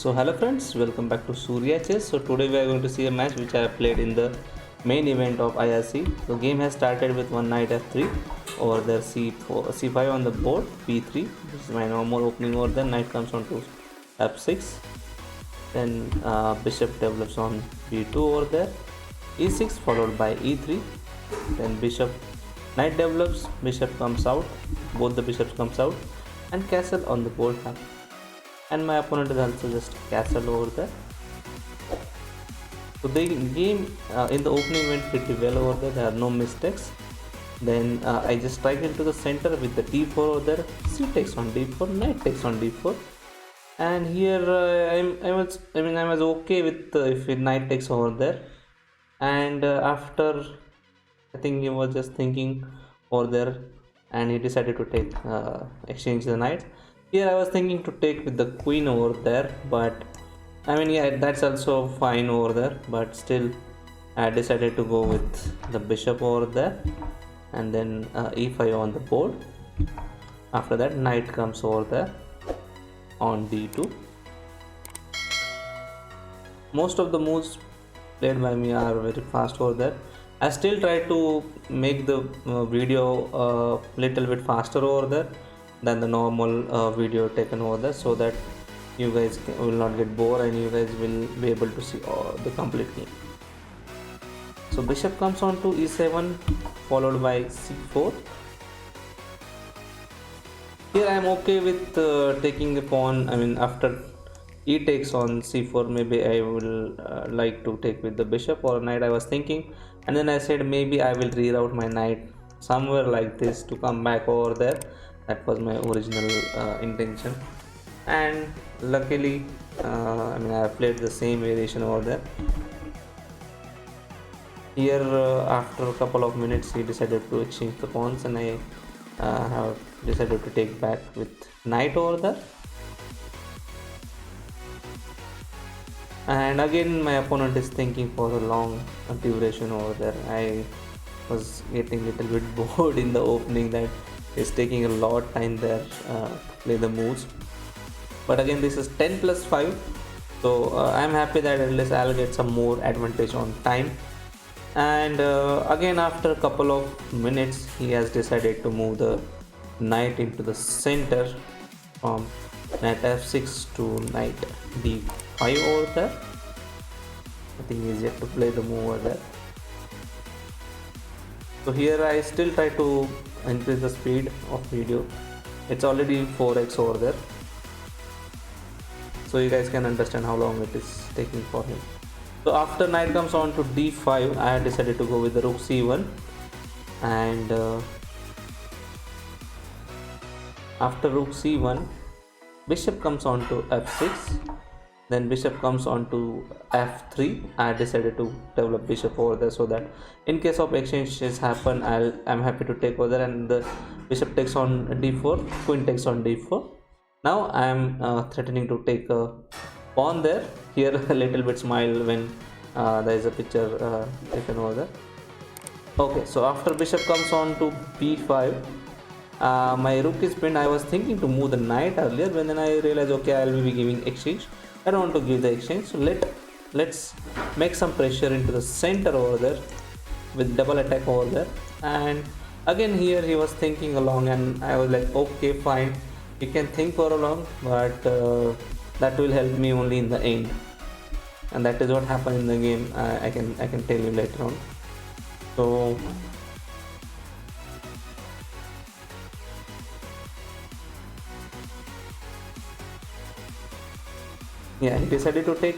So hello friends, welcome back to SuryaaChess. So today we are going to see a match which I have played in the main event of IRC. So game has started with one knight f3 over there, c4, c5 on the board, b3. This is my normal opening order. Then knight comes on to f6. Then bishop develops on b2 over there, e6 followed by e3. Then knight develops, bishop comes out, both the bishops comes out, and castle on the board happens. And my opponent is also just castle over there. So the game in the opening went pretty well over there. There are no mistakes. Then I just strike into the center with the d4 over there. C takes on d4, knight takes on d4, and here I was okay with if knight takes over there. And after, I think he was just thinking over there, and he decided to take exchange the knights. Here I was thinking to take with the queen over there, but yeah, that's also fine over there, but still I decided to go with the bishop over there, and then e5 on the board. After that, knight comes over there on d2. Most of the moves played by me are very fast over there. I still try to make the video little bit faster over there than the normal video taken over there, so that you guys will not get bored and you guys will be able to see the complete game. So bishop comes on to e7 followed by c4. Here I am okay with taking the pawn. After e takes on c4, maybe I will like to take with the bishop or knight, I was thinking. And then I said maybe I will reroute my knight somewhere like this to come back over there. That was my original intention, and luckily I have played the same variation over there. Here after a couple of minutes he decided to exchange the pawns, and I have decided to take back with knight over there. And again my opponent is thinking for a long duration over there. I was getting a little bit bored in the opening, that is taking a lot of time there to play the moves. But again, this is 10 plus 5, so I'm happy that at least I'll get some more advantage on time. And again, after a couple of minutes, he has decided to move the knight into the center from knight f6 to knight d5 over there. I think he's yet to play the move over there. So here I still try to increase the speed of video. It's already 4x over there, so you guys can understand how long it is taking for him. So after knight comes on to d5, I had decided to go with the rook c1, and after rook c1, bishop comes on to f6. Then bishop comes on to f3. I decided to develop bishop over there, so that in case of exchanges happen, I'm happy to take over there. And the bishop takes on d4, queen takes on d4. Now I am threatening to take a pawn there. Here a little bit smile when there is a picture taken over there. Okay, so after bishop comes on to b5, my rook is pinned. I was thinking to move the knight earlier, but then I realized, okay, I will be giving exchange. I don't want to give the exchange, so let's make some pressure into the center over there with double attack over there. And again here he was thinking along, and I was like, okay, fine, you can think for a long, but that will help me only in the end. And that is what happened in the game. I can tell you later on. So yeah, he decided to take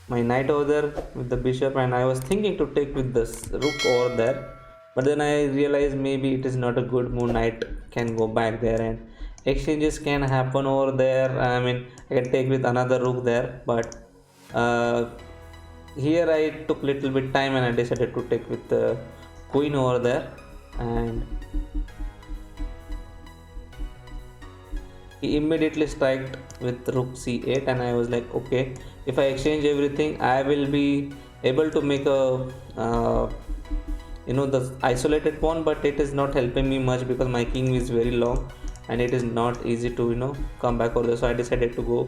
my knight over there with the bishop, and I was thinking to take with this rook over there, but then I realized maybe it is not a good move. Knight can go back there and exchanges can happen over there. I can take with another rook there, but here I took little bit time and I decided to take with the queen over there. And he immediately struck with rook c8, and I was like, okay, if I exchange everything, I will be able to make a the isolated pawn, but it is not helping me much because my king is very long and it is not easy to come back over there. So I decided to go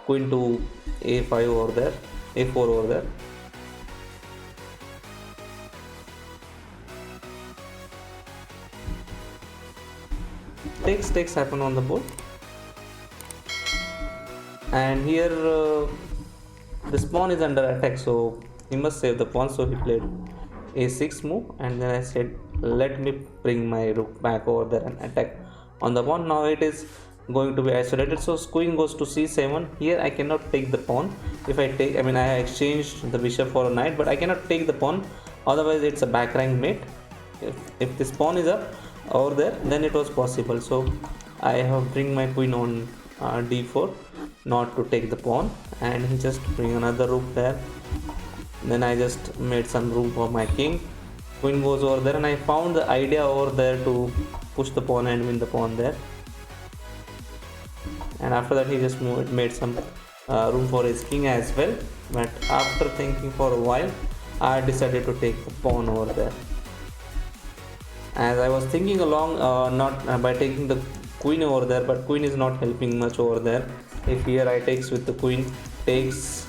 queen to a5 over there, a4 over there. Takes happen on the board, and here this pawn is under attack, so he must save the pawn. So he played a6 move, and then I said let me bring my rook back over there and attack on the pawn. Now it is going to be isolated, so queen goes to c7. Here I cannot take the pawn. If I take, I mean I exchanged the bishop for a knight, but I cannot take the pawn, otherwise it's a back rank mate. If this pawn is up over there, then it was possible. So I have bring my queen on d4, not to take the pawn, and he just bring another rook there. Then I just made some room for my king. Queen goes over there, and I found the idea over there to push the pawn and win the pawn there. And after that he just made some room for his king as well. But after thinking for a while, I decided to take the pawn over there. As I was thinking along, not by taking the queen over there, but queen is not helping much over there. If here I takes with the queen, takes,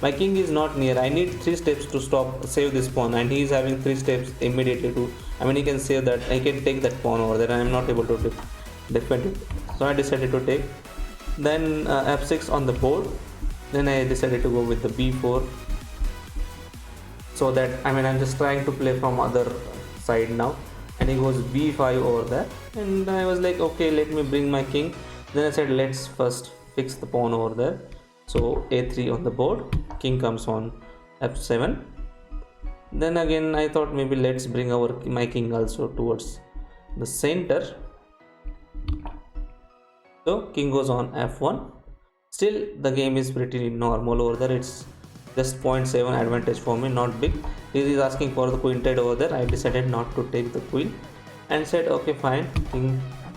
my king is not near. I need 3 steps to save this pawn, and he is having 3 steps immediately to, I mean he can save that, I can take that pawn over there, and I am not able to defend it. So I decided to take. Then f6 on the board. Then I decided to go with the b4, so that, I mean I'm just trying to play from other side now. And he goes b5 over there, and I was like, okay, let me bring my king. Then I said let's first fix the pawn over there. So a3 on the board, king comes on f7. Then again I thought maybe let's bring my king also towards the center. So king goes on f1. Still the game is pretty normal over there. It's just 0.7 advantage for me, not big. He is asking for the queen trade over there. I decided not to take the queen and said okay fine.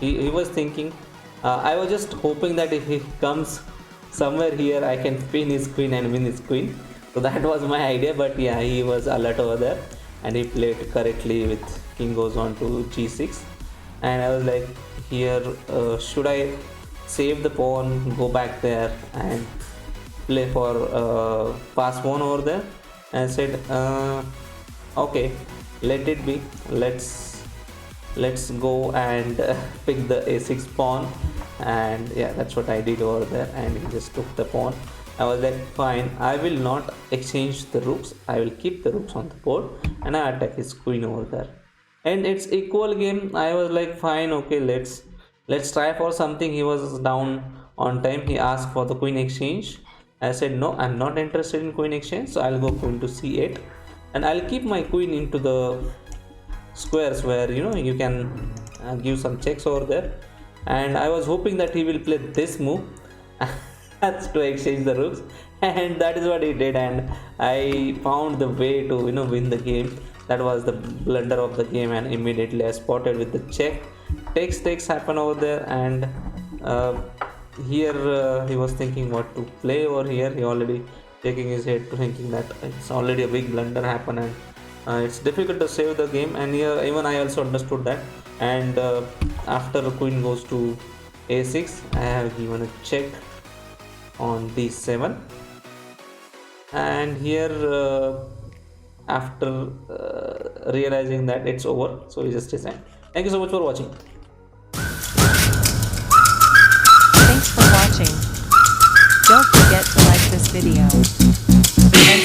He was thinking, I was just hoping that if he comes somewhere here I can pin his queen and win his queen. So that was my idea, but yeah, he was alert over there and he played correctly with king goes on to g6. And I was like, here should I save the pawn, go back there and play for pass pawn over there? And I said okay, let it be, let's go and pick the a6 pawn. And yeah, that's what I did over there, and he just took the pawn. I was like fine, I will not exchange the rooks, I will keep the rooks on the board, and I attack his queen over there. And it's equal game. I was like fine, okay, let's try for something. He was down on time. He asked for the queen exchange. I said no, I'm not interested in queen exchange, so I'll go queen to c8, and I'll keep my queen into the squares where you can give some checks over there. And I was hoping that he will play this move to exchange the rooks, and that is what he did, and I found the way to win the game. That was the blunder of the game, and immediately I spotted with the check. Takes happen over there, and here he was thinking what to play over here. He already shaking his head, thinking that it's already a big blunder happen, and it's difficult to save the game. And here even I also understood that. And after the queen goes to a6, I have given a check on d7. And here after realizing that it's over, so we just resigned. Thank you so much for watching. Thanks for watching. Don't forget to like this video and